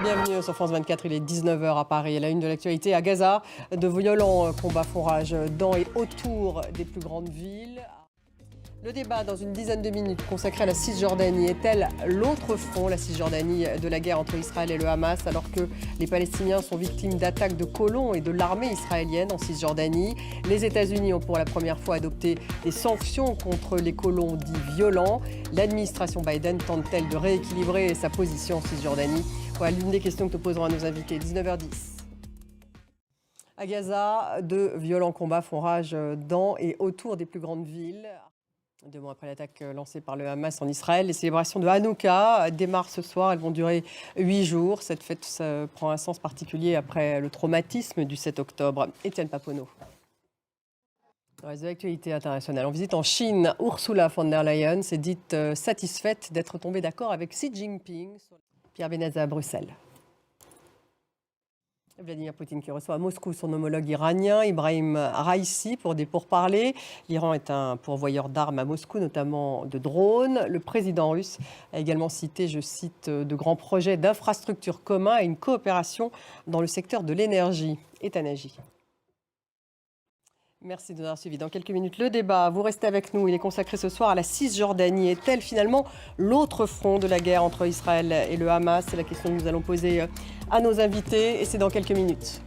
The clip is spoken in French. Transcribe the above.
Bienvenue sur France 24, il est 19h à Paris. À la une de l'actualité à Gaza, de violents combats font rage dans et autour des plus grandes villes. Le débat dans une dizaine de minutes consacré à la Cisjordanie. Est-elle l'autre front, la Cisjordanie, de la guerre entre Israël et le Hamas, alors que les Palestiniens sont victimes d'attaques de colons et de l'armée israélienne en Cisjordanie? Les États-Unis ont pour la première fois adopté des sanctions contre les colons dits violents. L'administration Biden tente-t-elle de rééquilibrer sa position en Cisjordanie? Voilà l'une des questions que nous poserons à nos invités. 19h10. À Gaza, de violents combats font rage dans et autour des plus grandes villes. 2 mois après l'attaque lancée par le Hamas en Israël, les célébrations de Hanouka démarrent ce soir. Elles vont durer 8 jours. Cette fête prend un sens particulier après le traumatisme du 7 octobre. Étienne Papono. Dans les actualités internationales, en visite en Chine, Ursula von der Leyen s'est dite satisfaite d'être tombée d'accord avec Xi Jinping. Pierre Benazza à Bruxelles. Vladimir Poutine qui reçoit à Moscou son homologue iranien, Ibrahim Raïssi, pour des pourparlers. L'Iran est un pourvoyeur d'armes à Moscou, notamment de drones. Le président russe a également cité, je cite, de grands projets d'infrastructures communs et une coopération dans le secteur de l'énergie. Etanagie. Merci de nous avoir suivis. Dans quelques minutes, le débat. Vous restez avec nous. Il est consacré ce soir à la Cisjordanie. Est-elle finalement l'autre front de la guerre entre Israël et le Hamas? C'est la question que nous allons poser à nos invités et c'est dans quelques minutes.